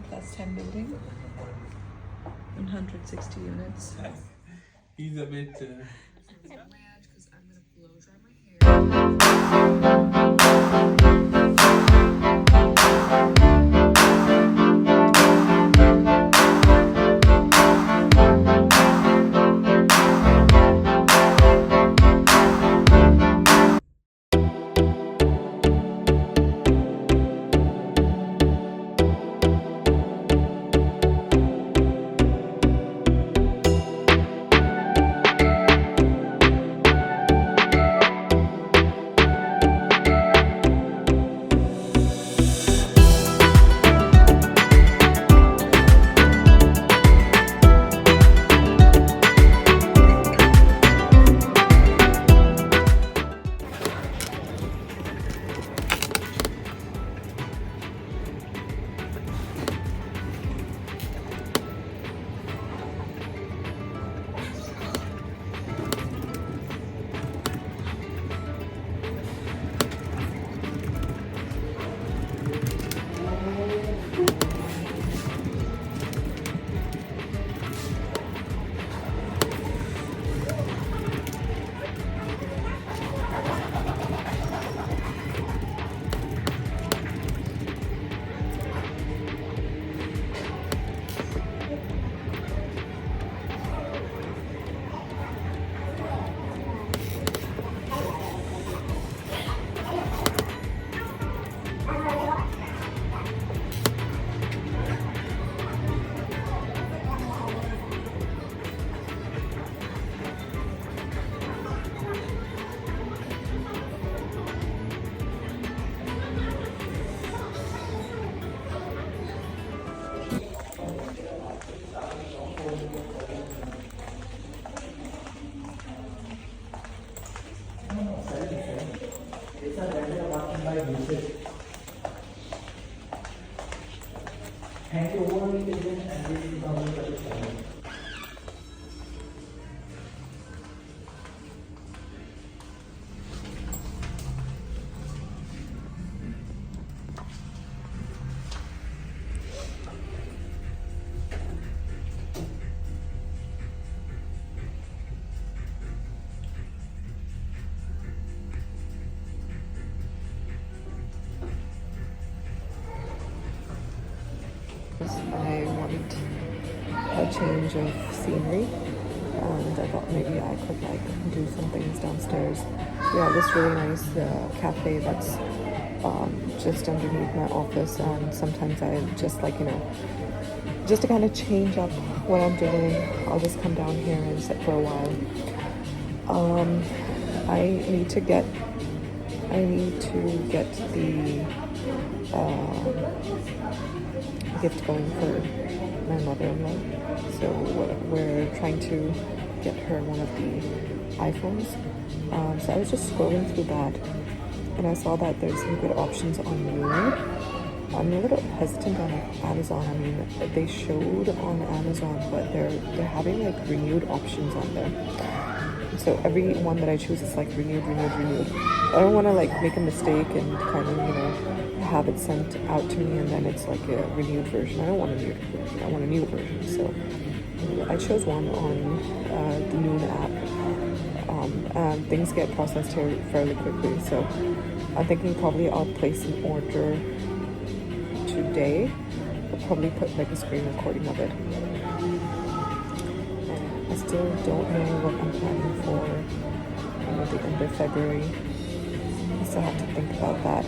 Plus 10 building, 160 units. He's a bit. I wanted a change of scenery, and I thought maybe I could do some things downstairs. We have this really nice cafe that's just underneath my office, and sometimes I just just to kind of change up what I'm doing, I'll just come down here and sit for a while. I need to get the gift going for my mother-in-law. So we're trying to get her one of the iPhones. So I was just scrolling through that, and I saw that there's some good options on Noon. I'm a little hesitant on Amazon. I mean, they showed on Amazon, but they're having renewed options on there. So every one that I choose is renewed. I don't want to make a mistake and kind of have it sent out to me and then it's a renewed version. I don't want a renewed version. I want a new version. So I chose one on the Noon app. And things get processed here fairly quickly. So I'm thinking probably I'll place an order today. I'll probably put a screen recording of it. I still don't know what I'm planning for the end of February. I still have to think about that.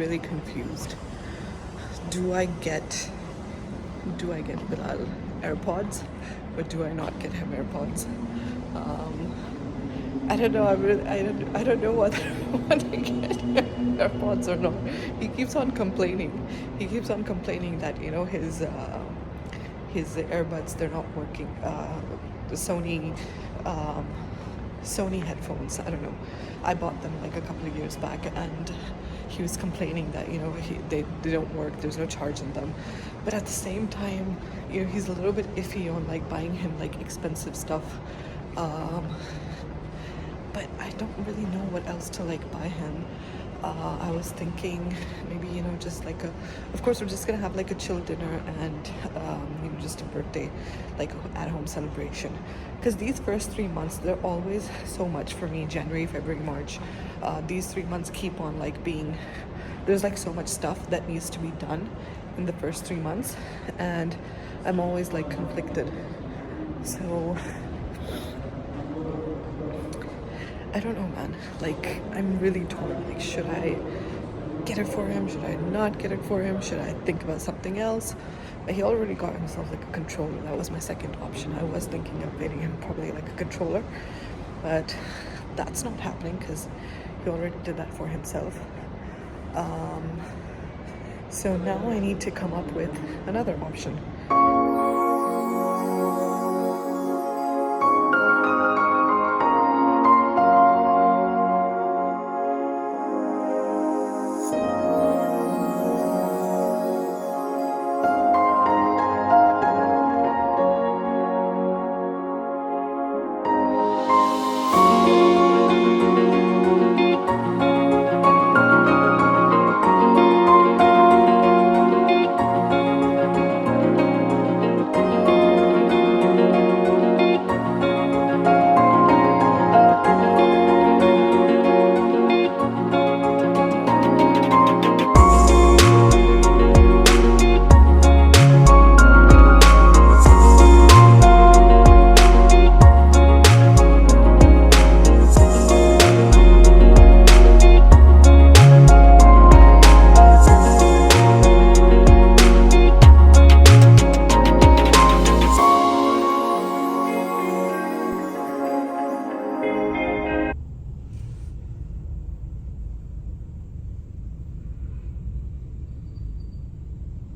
really confused. Do I get Bilal AirPods, or do I not get him AirPods? I don't know. I don't know whether I want to get AirPods or not. He keeps on complaining. He keeps on complaining that his earbuds, they're not working. The Sony headphones. I don't know. I bought them like a couple of years back, and he was complaining that they don't work. There's no charge in them. But at the same time, he's a little bit iffy on like buying him like expensive stuff. But I don't really know what else to like buy him. I was thinking maybe just like of course we're just gonna have like a chill dinner and just a birthday like at home celebration, because these first 3 months, they're always so much for me. January, February, March, these 3 months keep on like being, there's like so much stuff that needs to be done in the first 3 months, and I'm always like conflicted. So I don't know, man. Like, I'm really torn. Like, should I get it for him? Should I not get it for him? Should I think about something else? He already got himself like a controller. That was my second option. I was thinking of getting him probably like a controller, but that's not happening because he already did that for himself. So now I need to come up with another option.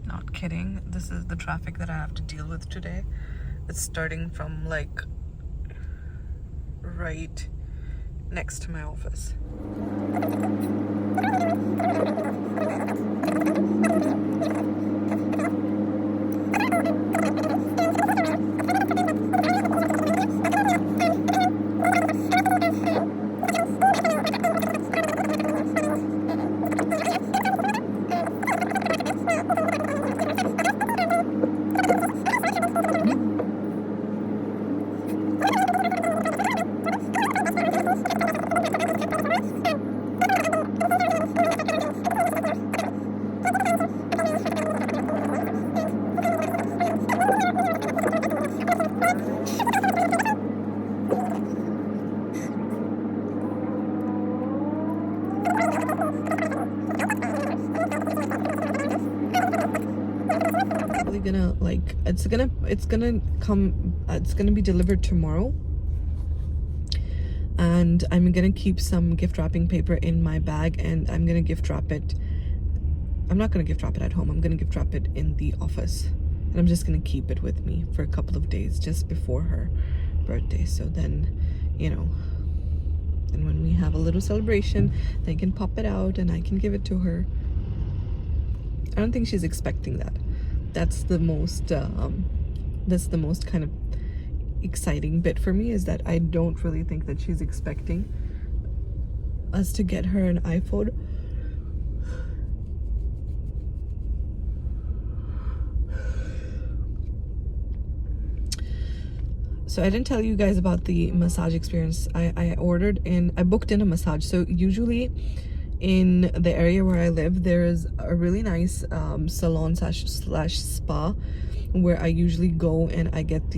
Not kidding. This is the traffic that I have to deal with today. It's starting from like right next to my office. Gonna like it's gonna be delivered tomorrow, and I'm gonna keep some gift wrapping paper in my bag, and I'm gonna gift wrap it. I'm not gonna gift wrap it at home. I'm gonna gift wrap it in the office, and I'm just gonna keep it with me for a couple of days just before her birthday. So then, and when we have a little celebration, they can pop it out and I can give it to her. I don't think she's expecting that. That's the most kind of exciting bit for me, is that I don't really think that she's expecting us to get her an iPhone. So I didn't tell you guys about the massage experience. I booked in a massage. So usually in the area where I live, there is a really nice salon slash spa where I usually go and I get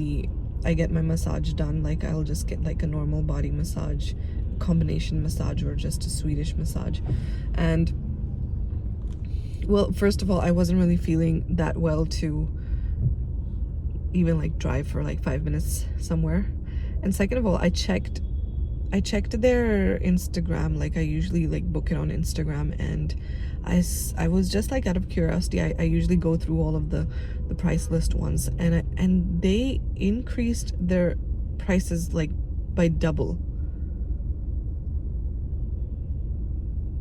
my massage done. Like, I'll just get like a normal body massage, combination massage, or just a Swedish massage. And Well, first of all, I wasn't really feeling that well to even like drive for like 5 minutes somewhere. And second of all, I checked their Instagram, like I usually like book it on Instagram, and I was just like out of curiosity, I usually go through all of the price list ones, and they increased their prices like by double.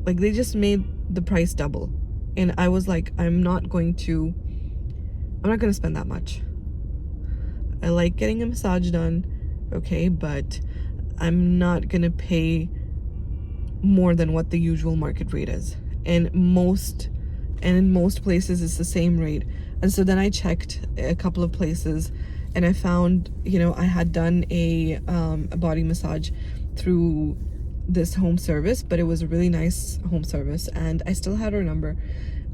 Like they just made the price double, and I was like, I'm not gonna spend that much. I like getting a massage done, okay, but I'm not gonna pay more than what the usual market rate is. And in most places it's the same rate. And so then I checked a couple of places, and I found, you know, I had done a body massage through this home service, but it was a really nice home service, and I still had her number,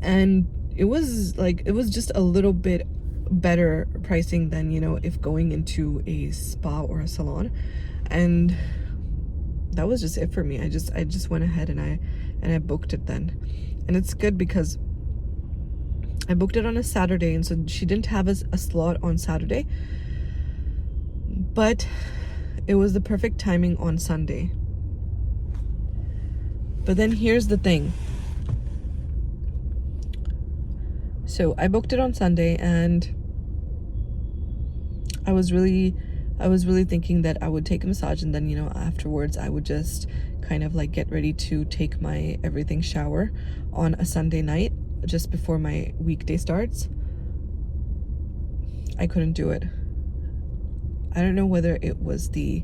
and it was just a little bit better pricing than, you know, if going into a spa or a salon. And that was just it for me. I just went ahead and I booked it then. And it's good because I booked it on a Saturday, and so she didn't have a slot on Saturday, but it was the perfect timing on Sunday. But then here's the thing. So I booked it on Sunday, and I was really thinking that I would take a massage, and then, you know, afterwards I would just kind of like get ready to take my everything shower on a Sunday night just before my weekday starts. I couldn't do it. I don't know whether it was the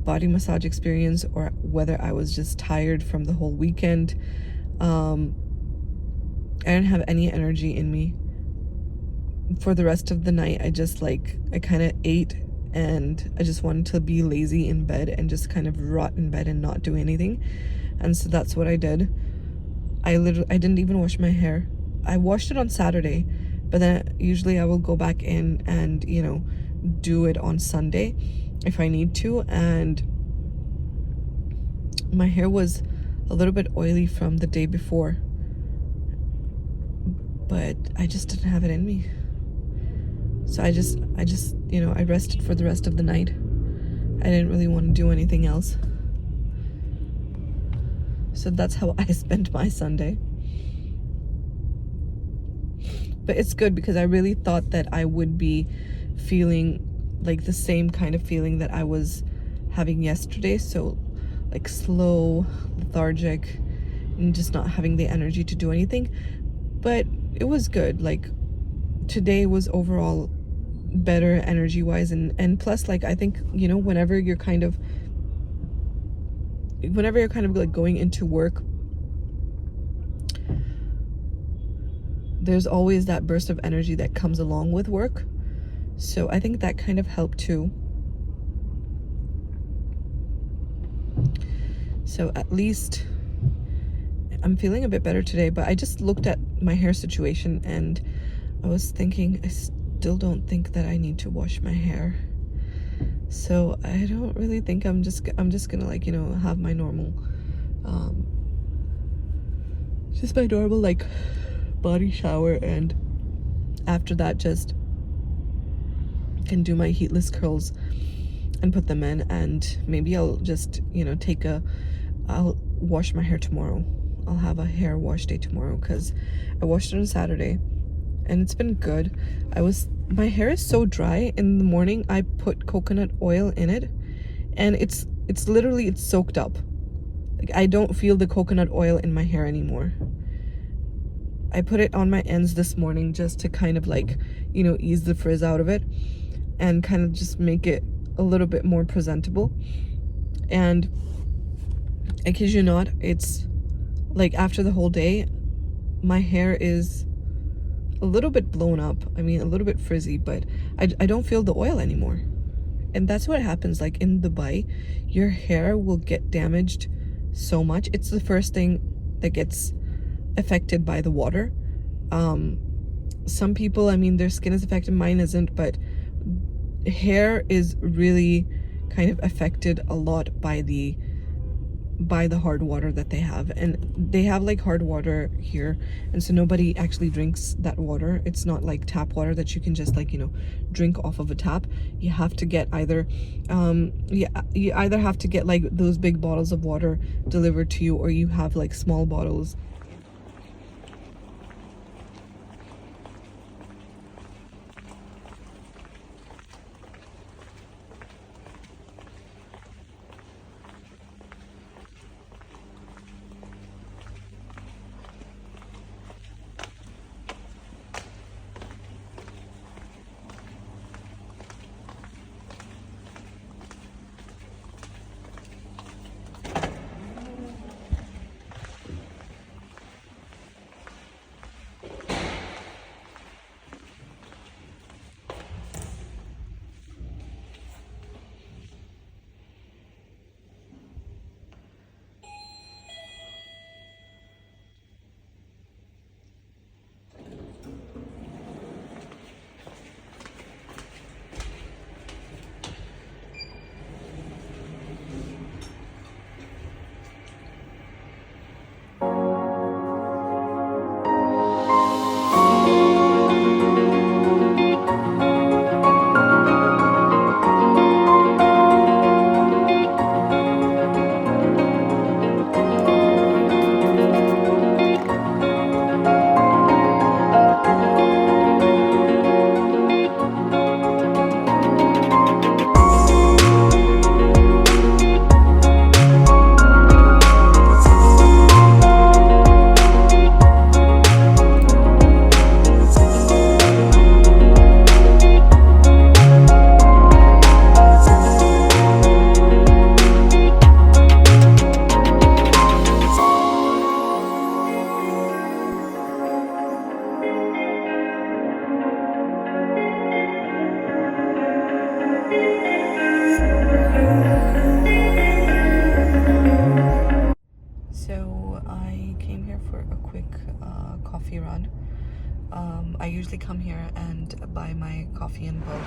body massage experience or whether I was just tired from the whole weekend. I didn't have any energy in me for the rest of the night. I kind of ate, and I just wanted to be lazy in bed and just kind of rot in bed and not do anything. And so that's what I did. I didn't even wash my hair. I washed it on Saturday, but then usually I will go back in and, you know, do it on Sunday if I need to. And my hair was a little bit oily from the day before, but I just didn't have it in me. So I just, you know, I rested for the rest of the night. I didn't really want to do anything else. So that's how I spent my Sunday. But it's good because I really thought that I would be feeling like the same kind of feeling that I was having yesterday. So like slow, lethargic, and just not having the energy to do anything. But it was good. Like today was overall better energy wise, and plus, like, I think, you know, whenever you're kind of like going into work, there's always that burst of energy that comes along with work. So I think that kind of helped too. So at least I'm feeling a bit better today. But I just looked at my hair situation, and I was thinking, I still don't think that I need to wash my hair. So I don't really think I'm just gonna, like, you know, have my normal like body shower, and after that just can do my heatless curls and put them in, and maybe I'll just, you know, I'll wash my hair tomorrow. I'll have a hair wash day tomorrow because I washed it on Saturday and it's been good. My hair is so dry. In the morning I put coconut oil in it, and it's literally, it's soaked up. Like, I don't feel the coconut oil in my hair anymore. I put it on my ends this morning just to kind of, like, you know, ease the frizz out of it and kind of just make it a little bit more presentable. And I kid you not, it's like after the whole day, my hair is a little bit blown up. I mean, a little bit frizzy, but I don't feel the oil anymore. And that's what happens, like in Dubai, your hair will get damaged so much. It's the first thing that gets affected by the water. Some people, I mean, their skin is affected, mine isn't, but hair is really kind of affected a lot by the buy the hard water that they have, and they have like hard water here, and so nobody actually drinks that water. It's not like tap water that you can just like, you know, drink off of a tap. You have to get either you either have to get like those big bottles of water delivered to you, or you have like small bottles. Coffee run. I usually come here and buy my coffee in bulk.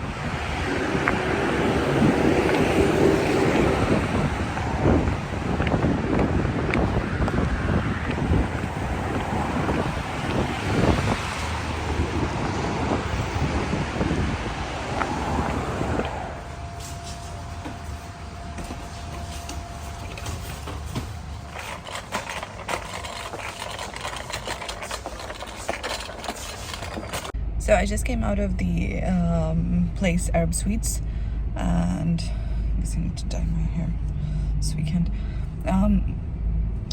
So I just came out of the place Arab Sweets, and I guess I need to dye my hair this weekend.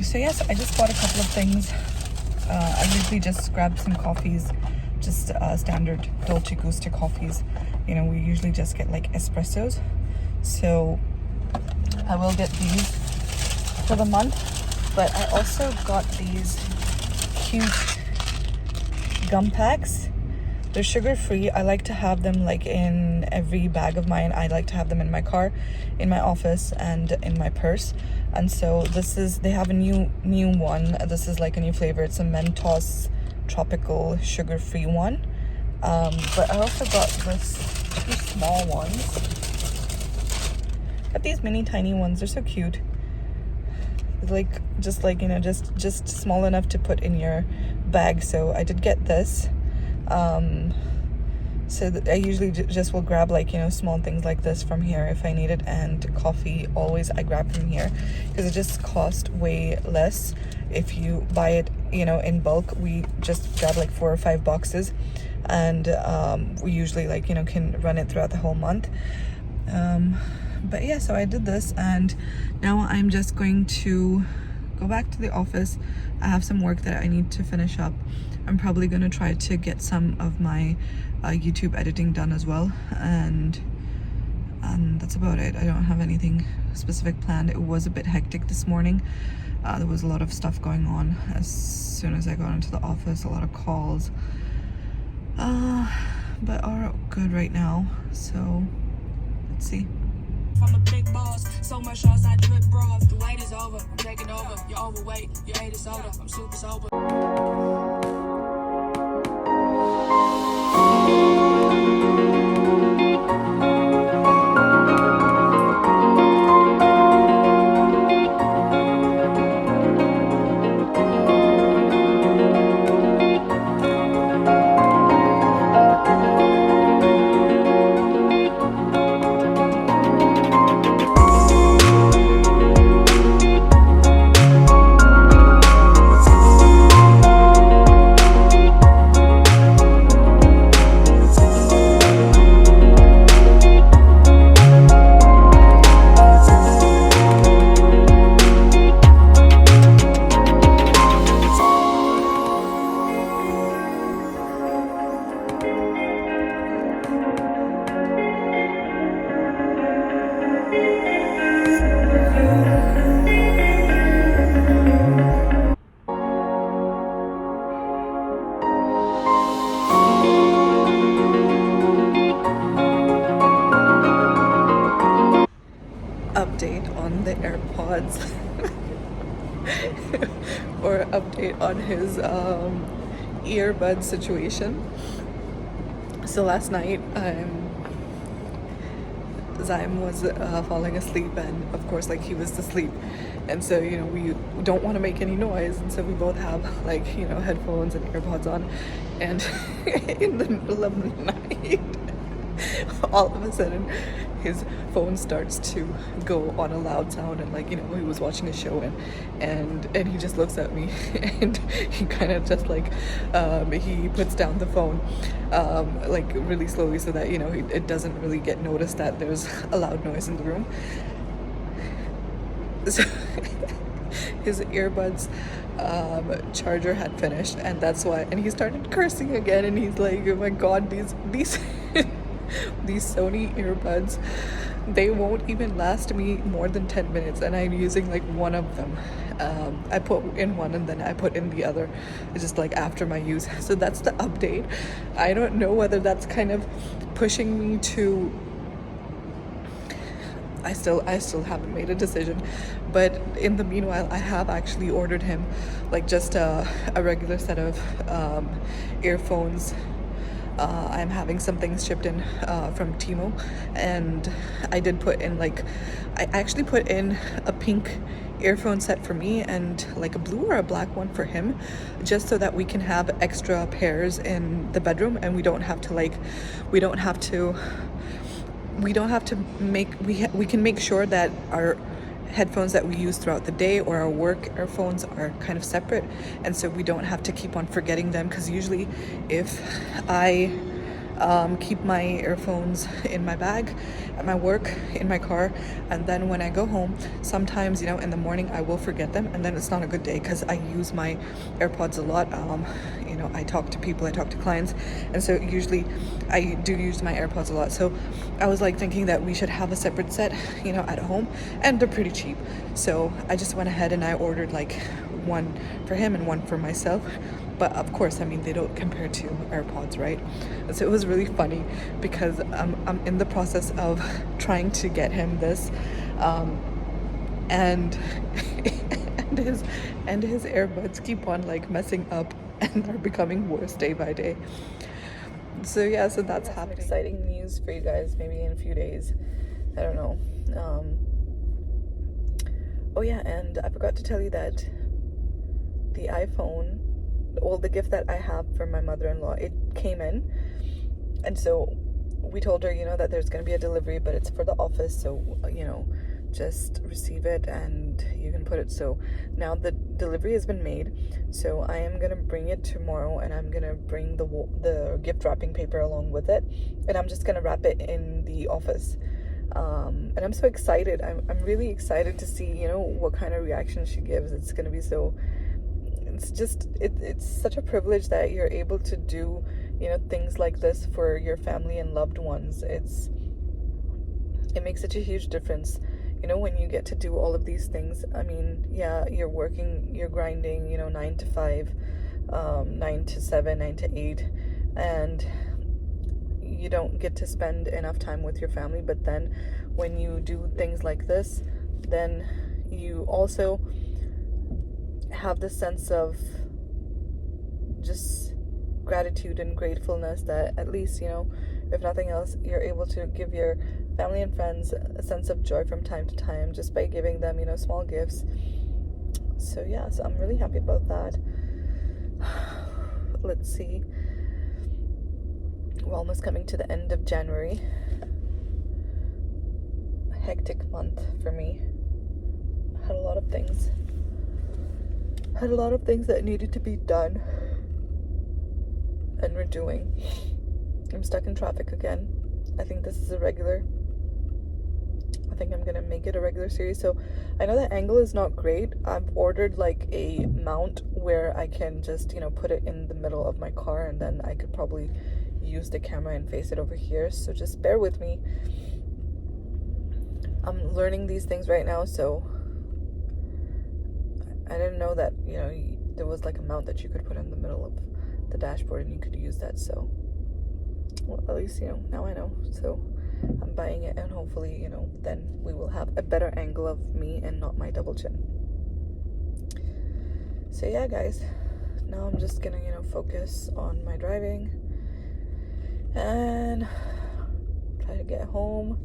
So yes, I just bought a couple of things. I usually just grab some coffees, just standard Dolce Gusto coffees. You know, we usually just get like espressos. So I will get these for the month, but I also got these cute gum packs. They're sugar-free. I like to have them like in every bag of mine. I like to have them in my car, in my office, and in my purse. And so this is, they have a new one. This is like a new flavor. It's a Mentos tropical sugar-free one. But I also got this 2 small ones. Got these mini tiny ones. They're so cute. Like, just like, you know, just small enough to put in your bag. So I did get this. I usually just will grab like, you know, small things like this from here if I need it, and coffee always I grab from here because it just costs way less if you buy it, you know, in bulk. We just grab like 4 or 5 boxes, and we usually like, you know, can run it throughout the whole month. But yeah, so I did this, and now I'm just going to go back to the office. I have some work that I need to finish up. I'm probably going to try to get some of my YouTube editing done as well, and that's about it. I don't have anything specific planned. It was a bit hectic this morning. There was a lot of stuff going on as soon as I got into the office, a lot of calls, but all good right now, so let's see. From a big boss, so much sauce I drip broth. The wait is over, I'm taking over. You're overweight, you ate a soda, I'm super sober. update on the AirPods or update on his earbud situation. So last night, Zaim was falling asleep, and of course, like, he was asleep, and so, you know, we don't want to make any noise, and so we both have, like, you know, headphones and AirPods on, and in the middle of the night, all of a sudden his phone starts to go on a loud sound, and, like, you know, he was watching a show, and he just looks at me and he kind of just like he puts down the phone like really slowly, so that, you know, it doesn't really get noticed that there's a loud noise in the room. So his earbuds charger had finished, and that's why, and he started cursing again, and he's like, oh my god, these these Sony earbuds, they won't even last me more than 10 minutes, and I'm using like one of them. I put in one and then I put in the other just like after my use. So that's the update. I don't know whether that's kind of pushing me to, I still haven't made a decision, but in the meanwhile I have actually ordered him like just a regular set of earphones. I'm having some things shipped in from Timo, and I did put in, like, I actually put in a pink earphone set for me and like a blue or a black one for him, just so that we can have extra pairs in the bedroom, and we don't have to make, we can make sure that our headphones that we use throughout the day or our work earphones are kind of separate, and so we don't have to keep on forgetting them, because usually if I keep my earphones in my bag at my work, in my car, and then when I go home, sometimes, you know, in the morning I will forget them, and then it's not a good day, because I use my AirPods a lot. You know, I talk to people, I talk to clients, and so usually I do use my AirPods a lot. So I was like thinking that we should have a separate set, you know, at home, and they're pretty cheap, so I just went ahead and I ordered like one for him and one for myself. But of course, I mean, they don't compare to AirPods, right? And so it was really funny, because I'm in the process of trying to get him this, and and his earbuds keep on like messing up, and they're becoming worse day by day. So yeah, so that's happening. Exciting news for you guys, maybe in a few days. I don't know. Oh yeah, and I forgot to tell you that the iPhone, well, the gift that I have for my mother-in-law, it came in, and so we told her, you know, that there's going to be a delivery, but it's for the office, so, you know, just receive it and you can put it. So now the delivery has been made, so I am gonna bring it tomorrow, and I'm gonna bring the gift wrapping paper along with it, and I'm just gonna wrap it in the office. And I'm so excited. I'm really excited to see, you know, what kind of reaction she gives. It's gonna be so, it's just, it's such a privilege that you're able to do, you know, things like this for your family and loved ones. It makes such a huge difference, you know, when you get to do all of these things. I mean, yeah, you're working, you're grinding, you know, 9 to 5, 9 to 7, 9 to 8, and you don't get to spend enough time with your family. But then when you do things like this, then you also have the sense of just gratitude and gratefulness that at least, you know, if nothing else, you're able to give your family and friends a sense of joy from time to time, just by giving them, you know, small gifts. So yeah, so I'm really happy about that. Let's see, we're almost coming to the end of January. A hectic month for me. Had a lot of things that needed to be done, and we're doing. I'm stuck in traffic again. I think this is a regular. I think I'm gonna make it a regular series. So I know the angle is not great. I've ordered like a mount where I can just, you know, put it in the middle of my car, and then I could probably use the camera and face it over here. So just bear with me. I'm learning these things right now, so I didn't know that, you know, there was like a mount that you could put in the middle of the dashboard and you could use that. So, well, at least, you know, now I know. So I'm buying it, and hopefully, you know, then we will have a better angle of me and not my double chin. So yeah, guys, now I'm just gonna, you know, focus on my driving and try to get home,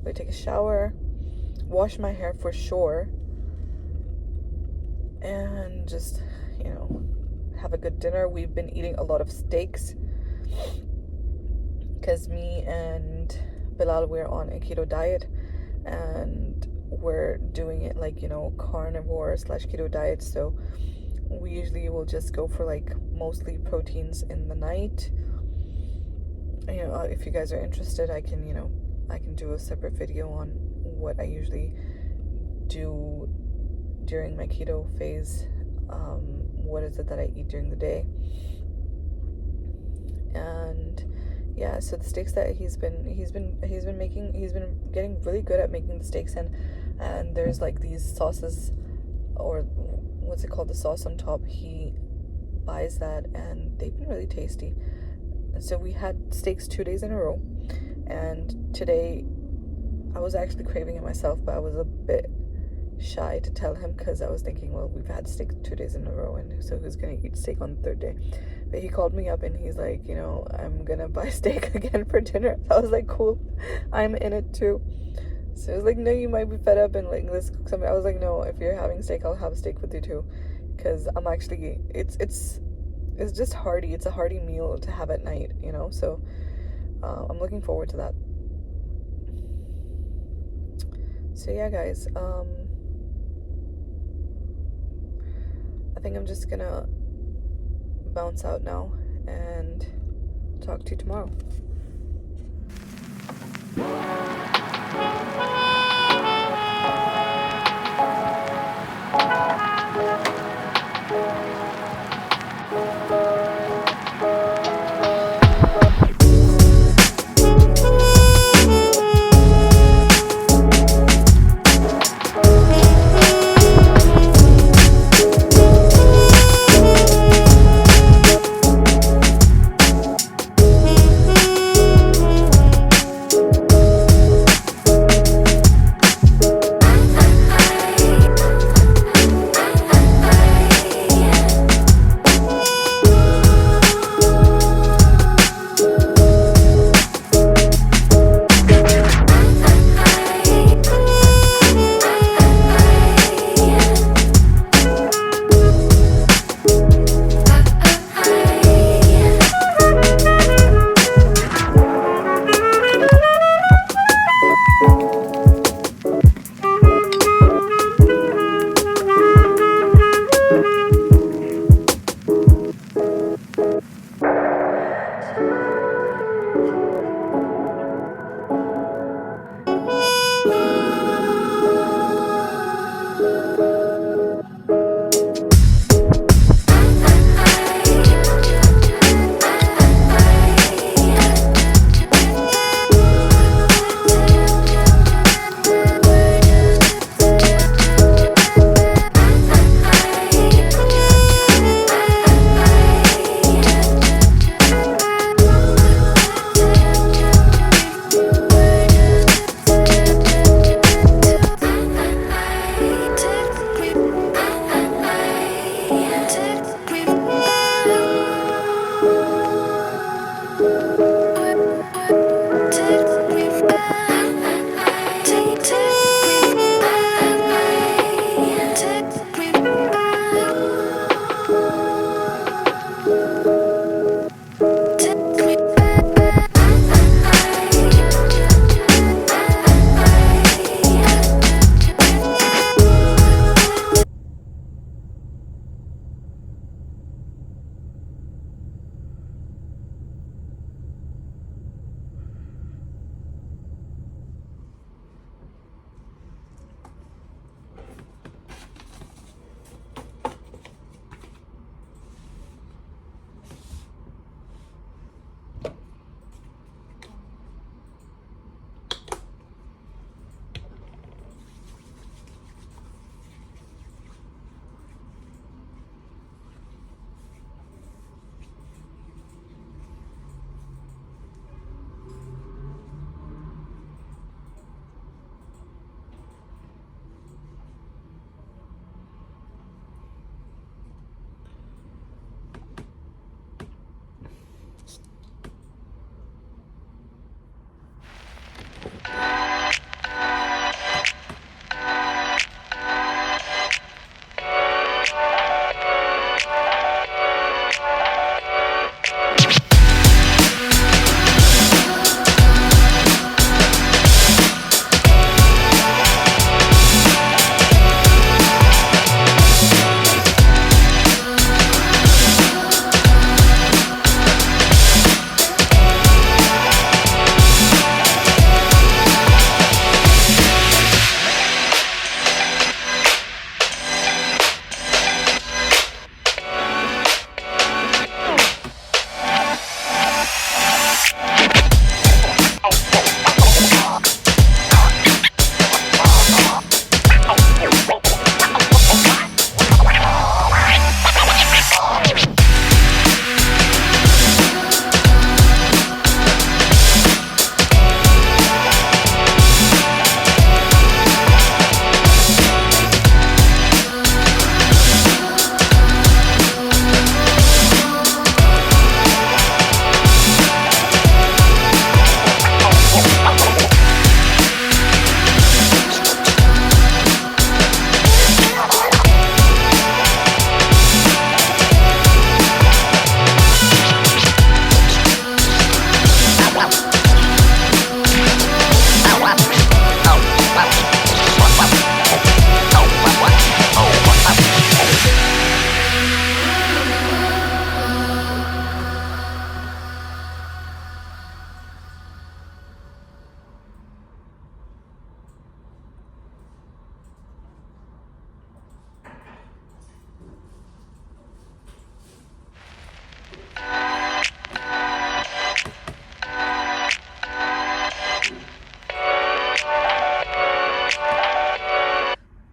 go take a shower, wash my hair for sure, and just, you know, have a good dinner. We've been eating a lot of steaks because me and Bilal, we're on a keto diet, and we're doing it like, you know, carnivore / keto diet. So we usually will just go for like mostly proteins in the night. You know, if you guys are interested, I can, you know, I can do a separate video on what I usually do during my keto phase. What is it that I eat during the day? And yeah, so the steaks that he's been getting really good at making the steaks, and there's like these sauces, or what's it called, the sauce on top. He buys that, and they've been really tasty. So we had steaks 2 days in a row, and today I was actually craving it myself, but I was a bit shy to tell him because I was thinking, well, we've had steak 2 days in a row, and so who's gonna eat steak on the third day? But he called me up and he's like, you know, I'm gonna buy steak again for dinner. I was like, cool, I'm in it too. So he was like, no, you might be fed up and like, let's cook something. I was like, no, if you're having steak, I'll have steak with you too, because I'm actually, it's just hearty. It's a hearty meal to have at night, you know. So I'm looking forward to that. So yeah, guys, I think I'm just gonna bounce out now and talk to you tomorrow.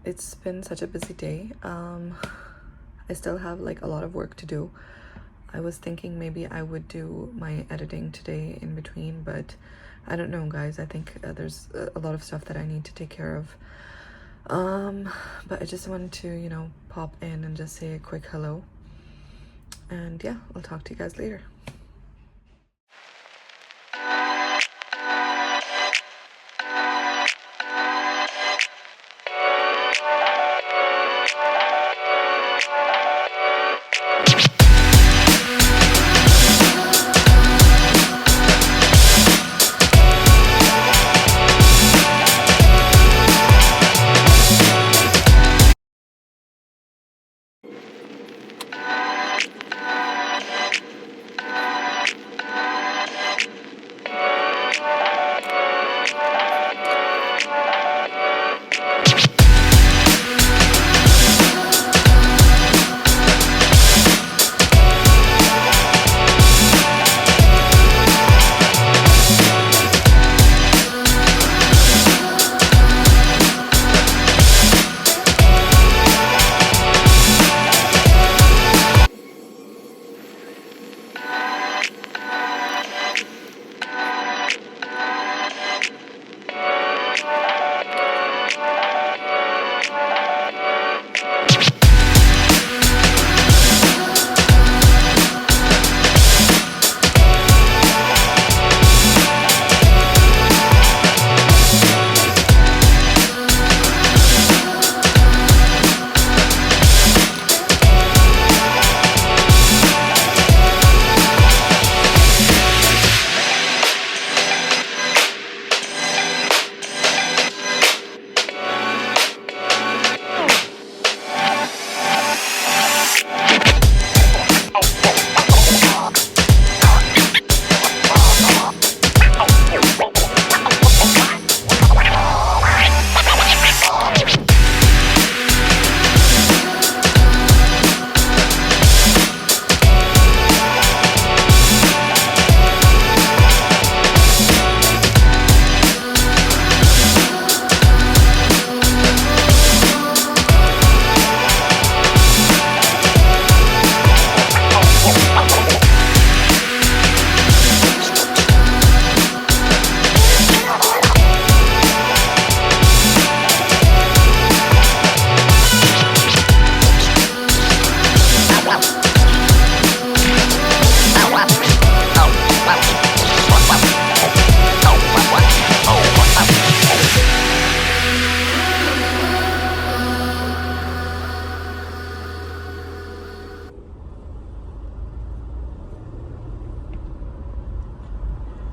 it's been such a busy day. I still have like a lot of work to do. I was thinking maybe I would do my editing today in between, but I don't know, guys. I think there's a lot of stuff that I need to take care of. But I just wanted to, you know, pop in and just say a quick hello. And yeah, I'll talk to you guys later.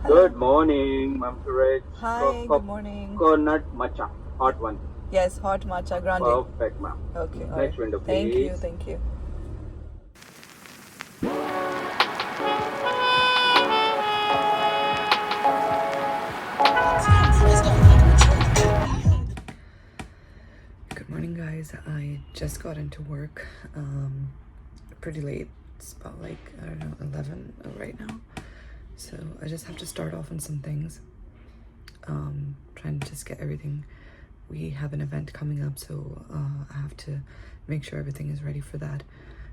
Good morning, Ma'am Suresh. Hi, good morning. Coconut matcha, hot one. Yes, hot matcha grande. Perfect, ma'am. Okay, all Next right. window, Thank you, please. thank you. Good morning, guys. I just got into work pretty late. It's about like, I don't know, 11 right now. So I just have to start off on some things. Trying to just get everything. We have an event coming up, so I have to make sure everything is ready for that.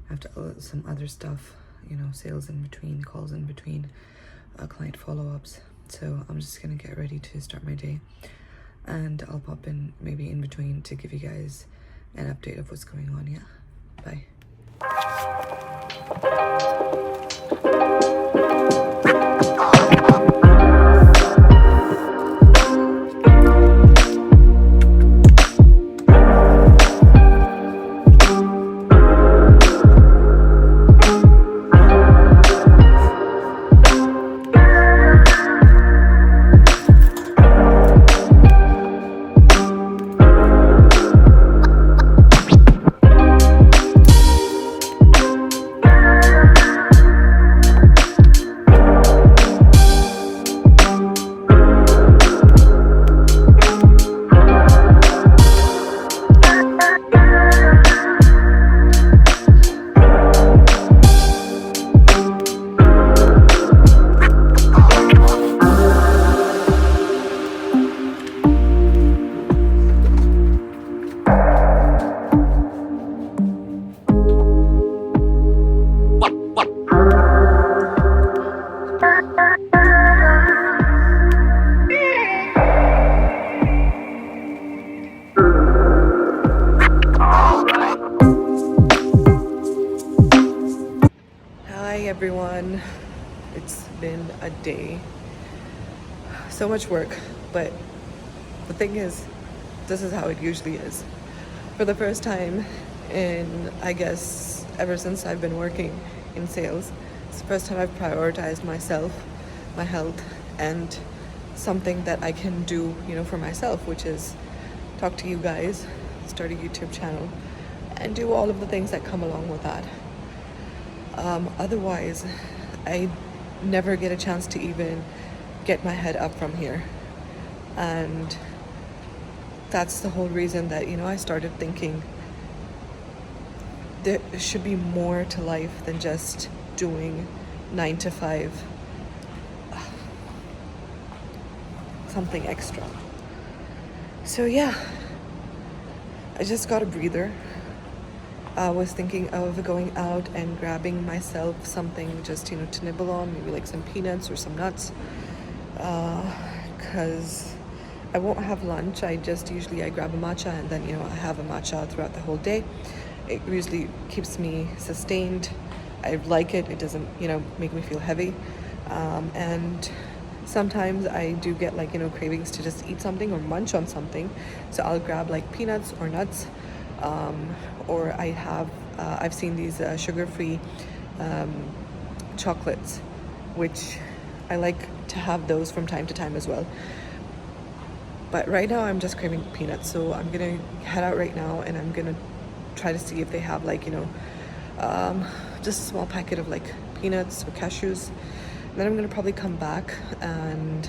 I have to some other stuff, you know, sales in between, calls in between, client follow-ups. So I'm just gonna get ready to start my day, and I'll pop in maybe in between to give you guys an update of what's going on. Yeah, bye. everyone. It's been a day. So much work, but the thing is, this is how it usually is. For the first time in, I guess, ever since I've been working in sales, it's the first time I've prioritized myself, my health, and something that I can do, for myself, which is talk to you guys, start a YouTube channel, and do all of the things that come along with that. Otherwise, I never get a chance to even get my head up from here. And that's the whole reason that, I started thinking there should be more to life than just doing 9 to 5, something extra. So yeah, I just got a breather. I was thinking of going out and grabbing myself something just, to nibble on, maybe like some peanuts or some nuts, because I won't have lunch. I grab a matcha, and then, I have a matcha throughout the whole day. It usually keeps me sustained. I like it. It doesn't, make me feel heavy. And sometimes I do get cravings to just eat something or munch on something. So I'll grab peanuts or nuts. Or I've seen these sugar-free chocolates, which I like to have those from time to time as well. But right now I'm just craving peanuts, so I'm gonna head out right now and I'm gonna try to see if they have just a small packet of peanuts or cashews. And then I'm gonna probably come back, and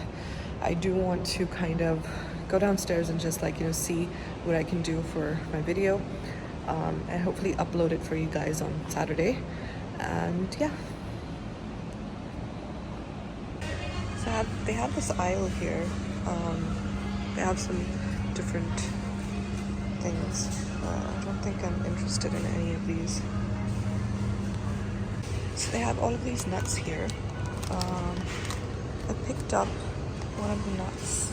I do want to kind of go downstairs and just see what I can do for my video, and hopefully upload it for you guys on Saturday. And yeah, so they have this aisle here. They have some different things. I don't think I'm interested in any of these. So they have all of these nuts here. I picked up one of the nuts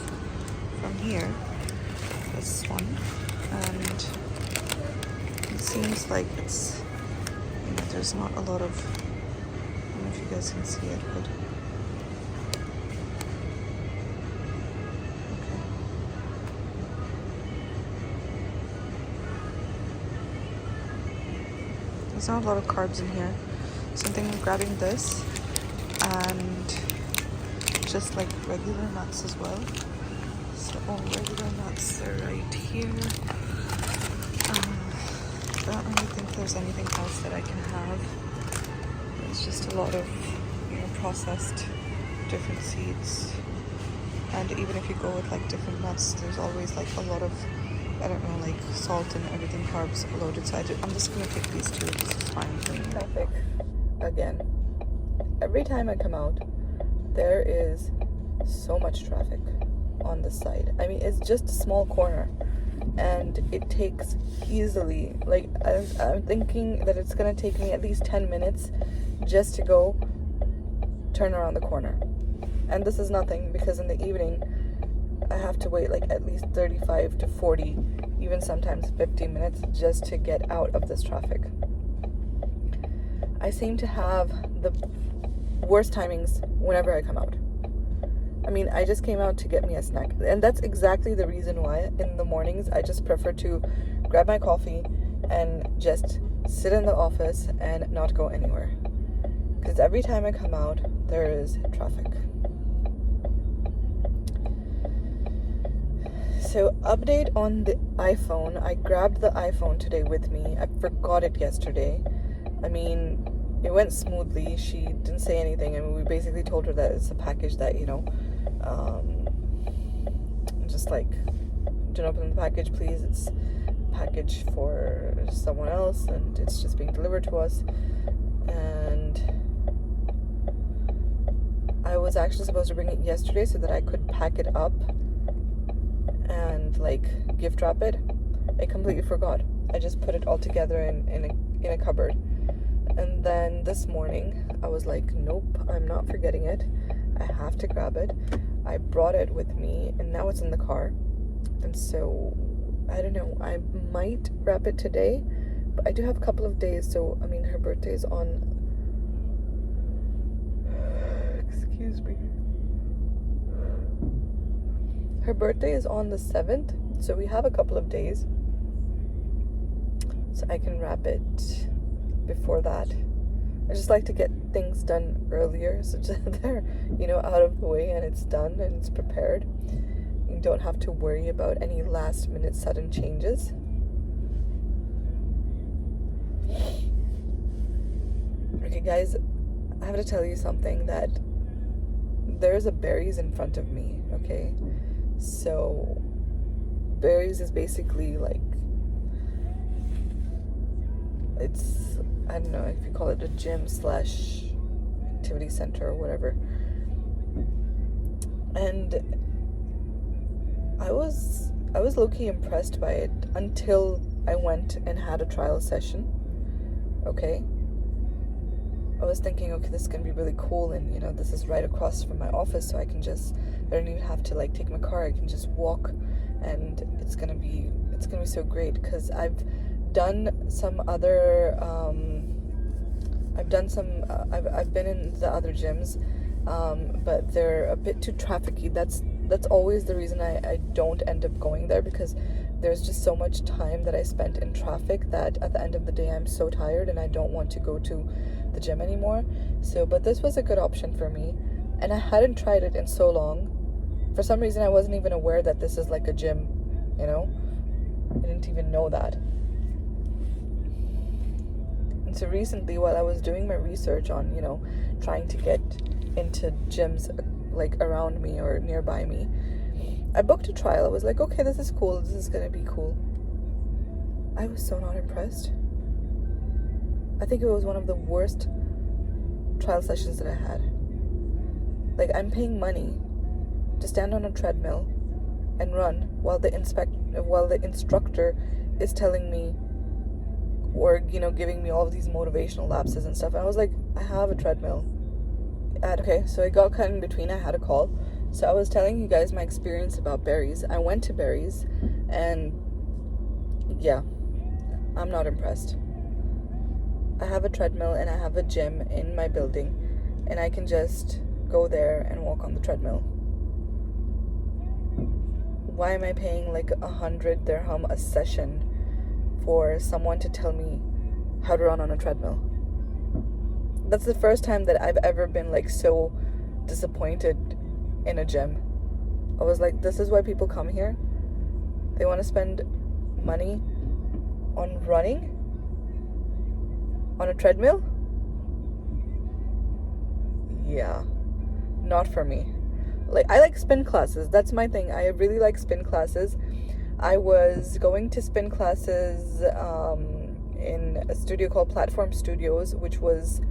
from here, this one, and it seems like it's, there's not a lot of, I don't know if you guys can see it, but okay. There's not a lot of carbs in here, so I'm thinking of grabbing this and just regular nuts as well. So all regular nuts are right here. I don't really think there's anything else that I can have. It's just a lot of processed different seeds. And even if you go with different nuts, there's always a lot of, I don't know, salt and everything, carbs loaded. So I'm just gonna take these two. This is fine for me. Traffic again. Every time I come out, there is so much traffic on this side. I mean, it's just a small corner, and it takes easily, I'm thinking that it's gonna take me at least 10 minutes just to go turn around the corner. And this is nothing, because in the evening I have to wait at least 35 to 40, even sometimes 50 minutes just to get out of this traffic. I seem to have the worst timings whenever I come out. I mean, I just came out to get me a snack, and that's exactly the reason why in the mornings I just prefer to grab my coffee and just sit in the office and not go anywhere, because every time I come out there is traffic. So update on the iPhone. I grabbed the iPhone today with me. I forgot it yesterday. I mean, it went smoothly. She didn't say anything. I mean, we basically told her that it's a package that, just don't open the package, please. It's a package for someone else, and it's just being delivered to us. And I was actually supposed to bring it yesterday so that I could pack it up and gift wrap it. I completely forgot. I just put it all together in a cupboard. And then this morning I was like, nope, I'm not forgetting it. I have to grab it. I brought it with me, and now it's in the car. And so I don't know, I might wrap it today, but I do have a couple of days. So I mean, her birthday is on Excuse me. Her birthday is on the 7th, so we have a couple of days. So I can wrap it before that. I just like to get things done earlier so that they're, out of the way and it's done and it's prepared. You don't have to worry about any last minute sudden changes. Okay, guys, I have to tell you something, that there's a berries in front of me, okay? So berries is basically like, it's, I don't know if you call it a gym / activity center or whatever. And I was low-key impressed by it until I went and had a trial session. Okay, I was thinking, okay, this is gonna be really cool, and this is right across from my office, so I don't even have to like take my car. I can just walk, and it's gonna be so great, because I've done some other I've been in the other gyms, but they're a bit too trafficy. That's always the reason I don't end up going there, because there's just so much time that I spent in traffic that at the end of the day I'm so tired and I don't want to go to the gym anymore. So, but this was a good option for me, and I hadn't tried it in so long. For some reason I wasn't even aware that this is like a gym, I didn't even know that. And so recently, while I was doing my research on, trying to get into gyms like around me or nearby me, I booked a trial. I was like, okay, this is cool. This is gonna be cool. I was so not impressed. I think it was one of the worst trial sessions that I had. Like, I'm paying money to stand on a treadmill and run while the instructor is telling me, or giving me all of these motivational lapses and stuff. And I was like, I have a treadmill. Okay, so I got cut in between. I had a call, so I was telling you guys my experience about berries. I went to berries, and yeah, I'm not impressed. I have a treadmill and I have a gym in my building, and I can just go there and walk on the treadmill. Why am I paying like 100 dirham a session for someone to tell me how to run on a treadmill? That's the first time that I've ever been like so disappointed in a gym. I was like, this is why people come here? They want to spend money on running on a treadmill? Yeah, not for me. Like, I like spin classes. That's my thing. I really like spin classes. I was going to spin classes in a studio called Platform Studios, which was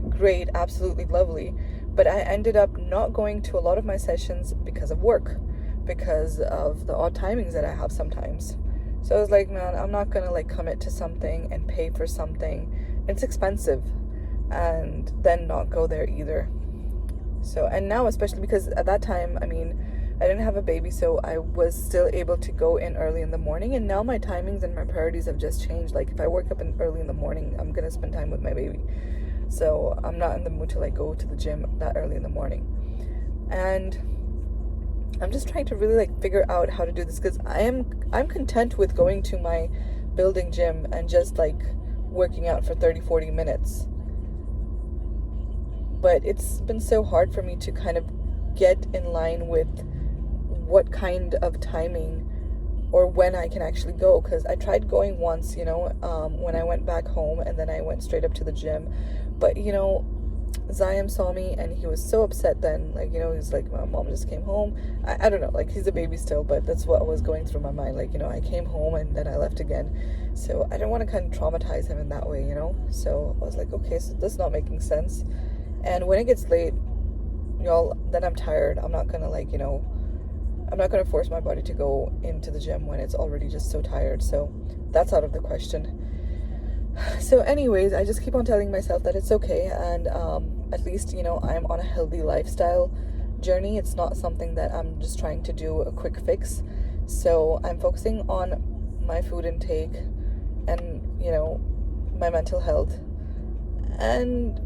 great, absolutely lovely. But I ended up not going to a lot of my sessions because of work, because of the odd timings that I have sometimes. So I was like, man, I'm not gonna like commit to something and pay for something. It's expensive, and then not go there either. So, and now, especially because at that time, I didn't have a baby, so I was still able to go in early in the morning. And now my timings and my priorities have just changed. Like, if I wake up early in the morning, I'm gonna spend time with my baby. So I'm not in the mood to like go to the gym that early in the morning. And I'm just trying to really like figure out how to do this, because I'm content with going to my building gym and just like working out for 30-40 minutes. But it's been so hard for me to kind of get in line with what kind of timing or when I can actually go, because I tried going once, when I went back home, and then I went straight up to the gym. But Ziam saw me and he was so upset then, like, he's like, my mom just came home. I don't know, like, he's a baby still, but that's what was going through my mind, like, I came home and then I left again. So I don't want to kind of traumatize him in that way, So I was like, okay, so this is not making sense. And when it gets late, y'all, then I'm tired. I'm not gonna like, I'm not gonna force my body to go into the gym when it's already just so tired. So that's out of the question. So anyways, I just keep on telling myself that it's okay, and at least I'm on a healthy lifestyle journey. It's not something that I'm just trying to do a quick fix. So I'm focusing on my food intake and my mental health, and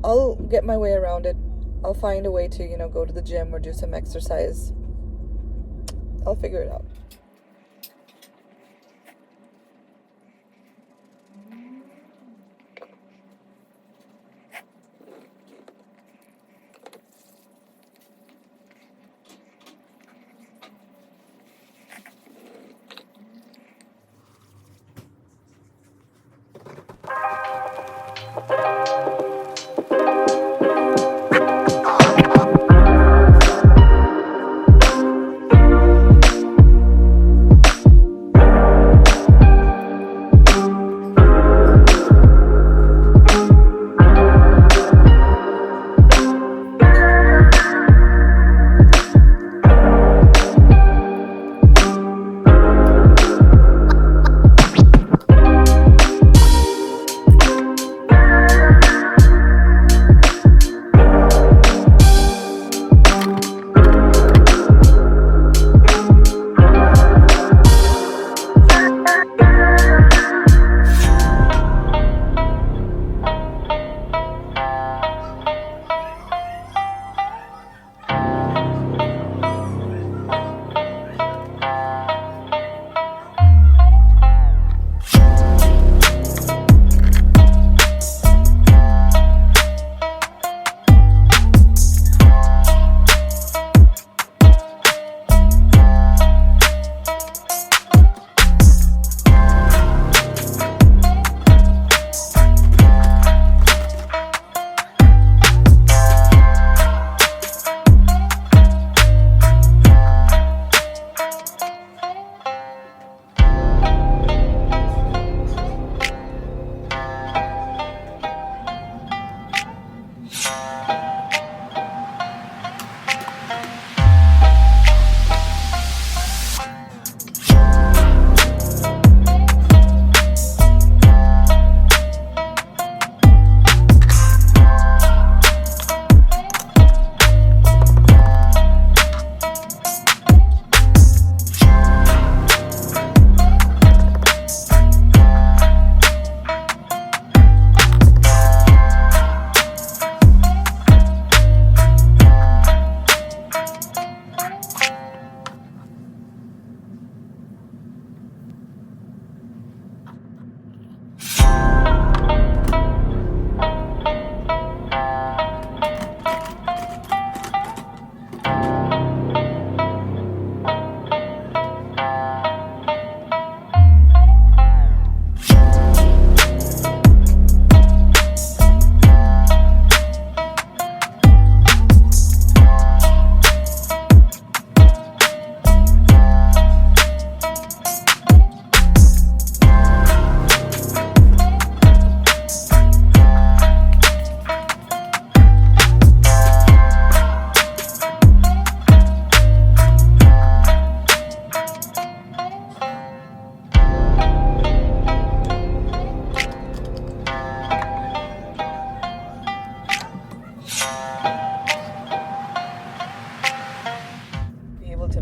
I'll get my way around it I'll find a way to, you know, go to the gym or do some exercise. I'll figure it out.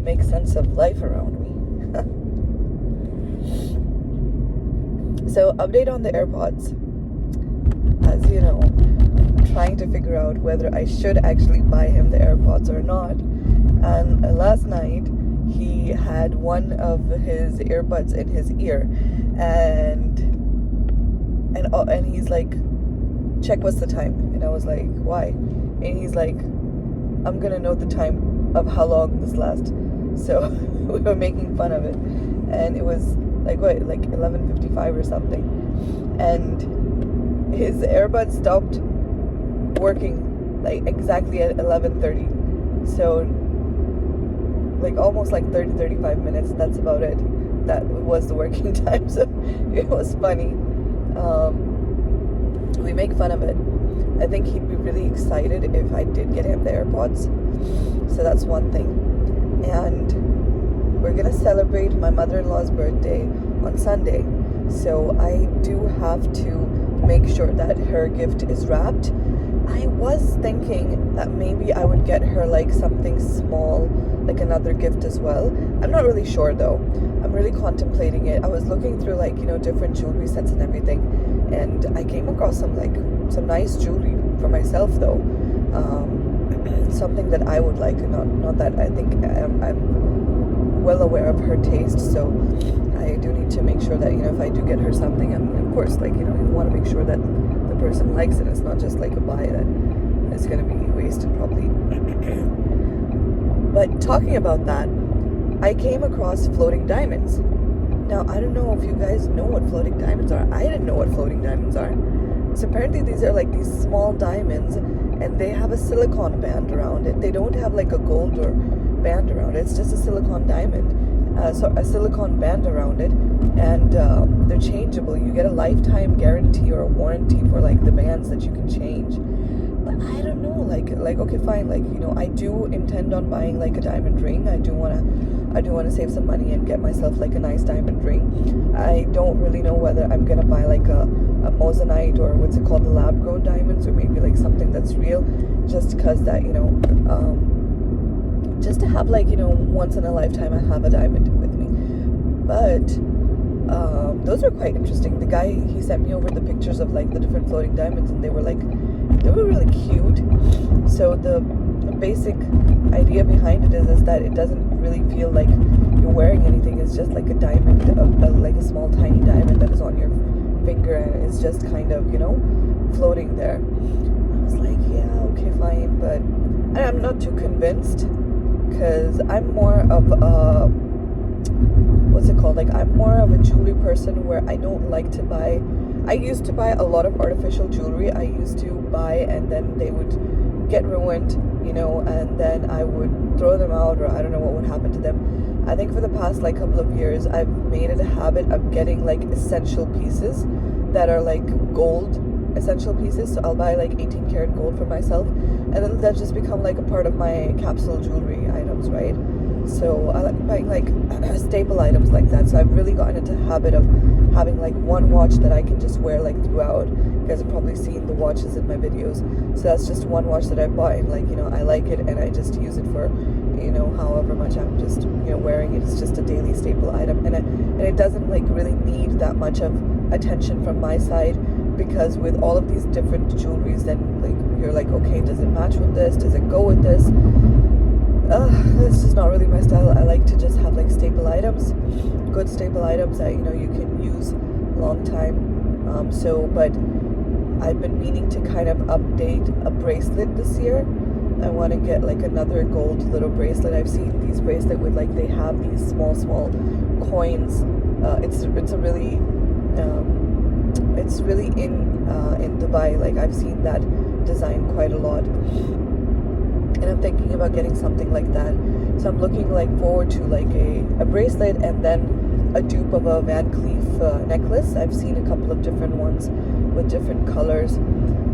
Make sense of life around me. So, update on the AirPods. As you know, I'm trying to figure out whether I should actually buy him the AirPods or not. And last night, he had one of his earbuds in his ear, and he's like, "Check what's the time?" And I was like, "Why?" And he's like, "I'm gonna know the time of how long this lasts." So we were making fun of it, and it was like 11:55 or something, and his earbuds stopped working like exactly at 11:30. So like almost like 30-35 minutes. That's about it. That was the working time. So it was funny. We make fun of it. I think he'd be really excited if I did get him the AirPods. So that's one thing. And we're gonna celebrate my mother-in-law's birthday on Sunday, so I do have to make sure that her gift is wrapped. I was thinking that maybe I would get her like something small, like another gift as well. I'm not really sure though. I'm really contemplating it. I was looking through like, you know, different jewelry sets and everything, and I came across some nice jewelry for myself though. something that I would like. Not that I think I'm well aware of her taste, so I do need to make sure that, you know, if I do get her something, of course, like, you know, you want to make sure that the person likes it. It's not just like a buy that is going to be wasted probably. But talking about that, I came across floating diamonds. Now, I don't know if you guys know what floating diamonds are. I didn't know what floating diamonds are. So apparently these are like these small diamonds, and they have a silicone band around it. They don't have like a gold or band around it. It's just a silicone diamond. So a silicone band around it, and they're changeable. You get a lifetime guarantee or a warranty for like the bands that you can change. But I don't know, like okay, fine, like, you know, I do intend on buying like a diamond ring. I do wanna save some money and get myself like a nice diamond ring. I don't really know whether I'm gonna buy like a moissanite, or what's it called, the lab grown diamonds, or maybe like something that's real, just because that, you know, just to have like, you know, once in a lifetime I have a diamond with me. But those are quite interesting. The guy, he sent me over the pictures of like the different floating diamonds, and they were really cute. So the basic idea behind it is that it doesn't really feel like you're wearing anything. It's just like a diamond, like a small tiny diamond that is on your finger, and it's just kind of, you know, floating there. I was like, yeah, okay, fine, but I'm not too convinced, because I'm more of a, what's it called, like, I'm more of a jewelry person where I don't like to buy. I used to buy a lot of artificial jewelry. I used to buy, and then they would get ruined, you know, and then I would throw them out, or I don't know what would happen to them. I think for the past like couple of years, I've made it a habit of getting like essential pieces that are like gold essential pieces. So I'll buy like 18 karat gold for myself, and then that just become like a part of my capsule jewelry items, right? So I like buying like staple items like that. So I've really gotten into the habit of having like one watch that I can just wear like throughout. You guys have probably seen the watches in my videos. So that's just one watch that I bought, and like, you know, I like it, and I just use it for, you know, however much I'm just, you know, wearing it. It's just a daily staple item, and it doesn't like really need that much of attention from my side, because with all of these different jewelries, then like you're like, okay, does it match with this? Does it go with this? This is not really my style. I like to just have like staple items, good staple items that, you know, you can use a long time. But I've been meaning to kind of update a bracelet this year. I want to get like another gold little bracelet. I've seen these bracelets with like, they have these small coins. It's really in Dubai. Like, I've seen that design quite a lot, and I'm thinking about getting something like that. So I'm looking like forward to like a bracelet, and then a dupe of a Van Cleef necklace. I've seen a couple of different ones with different colors,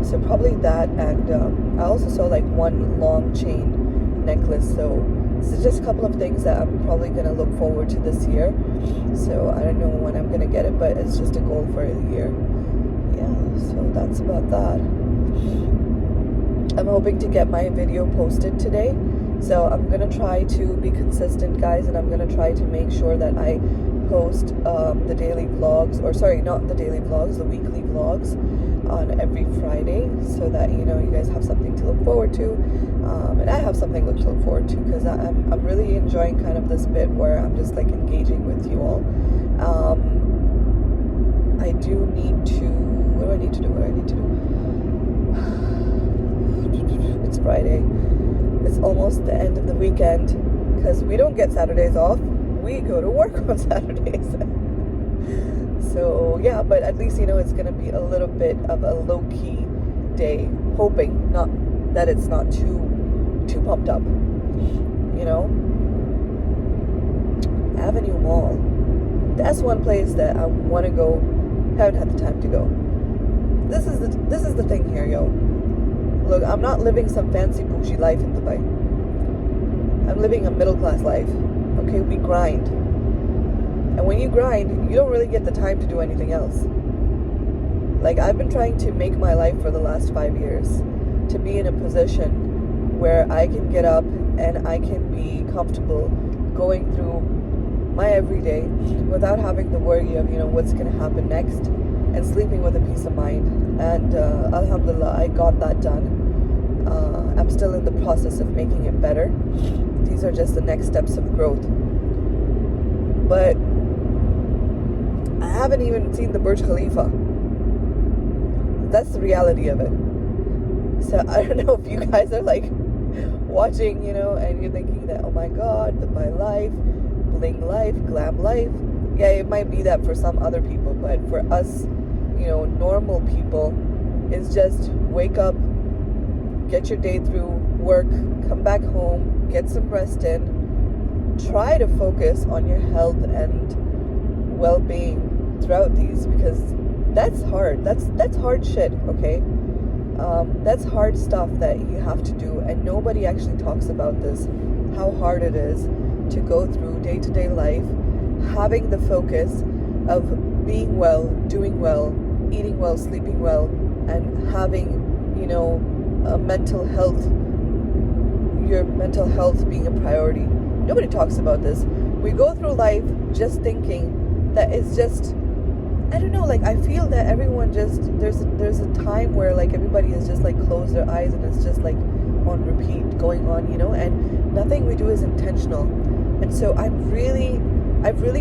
so probably that. And I also saw like one long chain necklace. So this is just a couple of things that I'm probably gonna look forward to this year. So I don't know when I'm gonna get it, but it's just a goal for the year. Yeah, so that's about that. I'm hoping to get my video posted today, so I'm gonna try to be consistent, guys, and I'm gonna try to make sure that I post the daily vlogs, or sorry, not the daily vlogs, the weekly vlogs on every Friday, so that, you know, you guys have something to look forward to, and I have something to look forward to, because I'm really enjoying kind of this bit where I'm just like engaging with you all. I do need to, what do I need to do? It's Friday. It's almost the end of the weekend, because we don't get Saturdays off. We go to work on Saturdays. So yeah, but at least, you know, it's gonna be a little bit of a low-key day. Hoping not that it's not too pumped up. You know, Avenue Mall. That's one place that I want to go. Haven't had the time to go. This is the thing here, yo. Look, I'm not living some fancy bougie life in Dubai. I'm living a middle class life. Okay, we grind. And when you grind, you don't really get the time to do anything else. Like, I've been trying to make my life for the last 5 years to be in a position where I can get up and I can be comfortable going through my everyday without having the worry of, you know, what's going to happen next, and sleeping with a peace of mind. And Alhamdulillah, I got that done. I'm still in the process of making it better. These are just the next steps of growth. But I haven't even seen the Burj Khalifa. That's the reality of it. So I don't know if you guys are like watching, you know, and you're thinking that, oh my God, Dubai life, bling life, glam life. Yeah, it might be that for some other people, but for us, you know, normal people, it's just wake up, get your day through, work, come back home, get some rest in, try to focus on your health and well-being throughout these, because that's hard. That's hard shit, okay? That's hard stuff that you have to do, and nobody actually talks about this, how hard it is to go through day-to-day life, having the focus of being well, doing well, eating well, sleeping well, and having, you know, mental health, your mental health being a priority. Nobody talks about this. We go through life just thinking that it's just, I don't know, like I feel that everyone just, there's a time where like everybody is just like close their eyes and it's just like on repeat going on, you know, and nothing we do is intentional. And so I've really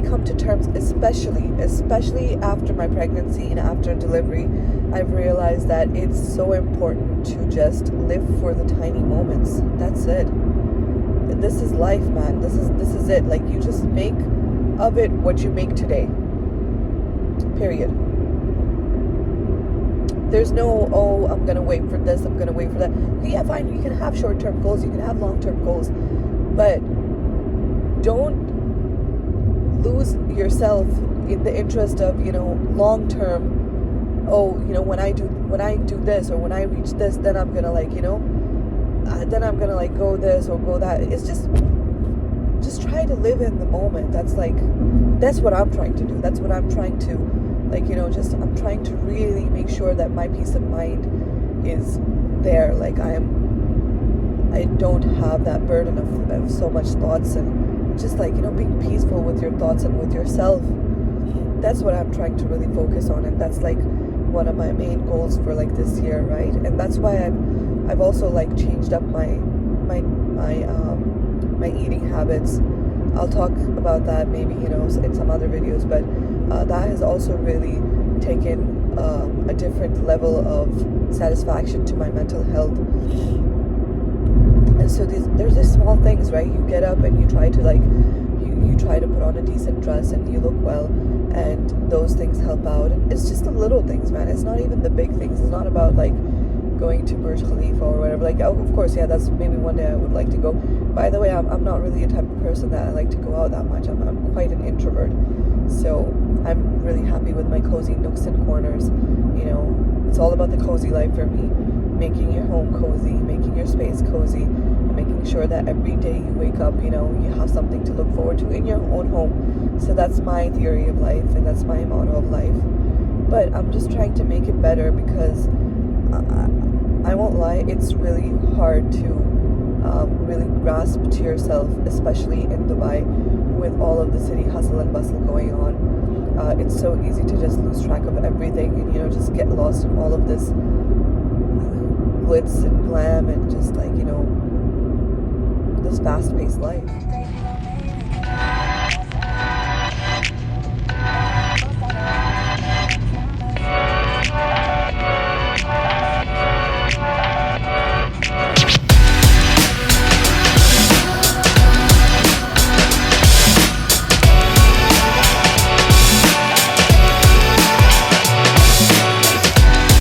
come to terms, especially after my pregnancy and after delivery, I've realized that it's so important to just live for the tiny moments. That's it. This is life, man. This is it. Like, you just make of it what you make today. Period. There's no, oh, I'm gonna wait for this, I'm gonna wait for that. Yeah, fine, you can have short-term goals, you can have long-term goals, but don't lose yourself in the interest of, you know, long-term, oh, you know, when I do this, or when I reach this, then I'm gonna like, you know, then I'm gonna like go this or go that. It's just try to live in the moment. That's what I'm trying to do. That's what I'm trying to, like, you know, I'm trying to really make sure that my peace of mind is there. Like, I don't have that burden of so much thoughts, and just like, you know, being peaceful with your thoughts and with yourself. That's what I'm trying to really focus on, and that's like one of my main goals for like this year, right? And that's why I've also like changed up my eating habits. I'll talk about that maybe, you know, in some other videos, but that has also really taken a different level of satisfaction to my mental health. And so there's these small things, right? You get up and you try to like, you try to put on a decent dress and you look well, and those things help out. And it's just the little things, man. It's not even the big things. It's not about like going to Burj Khalifa or whatever. Like, oh, of course, yeah, that's maybe one day I would like to go. By the way, I'm not really a type of person that I like to go out that much. I'm quite an introvert. So I'm really happy with my cozy nooks and corners. You know, it's all about the cozy life for me. Making your home cozy, making your space cozy, and making sure that every day you wake up, you know, you have something to look forward to in your own home. So that's my theory of life, and that's my motto of life. But I'm just trying to make it better, because I won't lie, it's really hard to really grasp to yourself, especially in Dubai, with all of the city hustle and bustle going on. It's so easy to just lose track of everything and, you know, just get lost in all of this glitz and glam and just like, you know, this fast-paced life.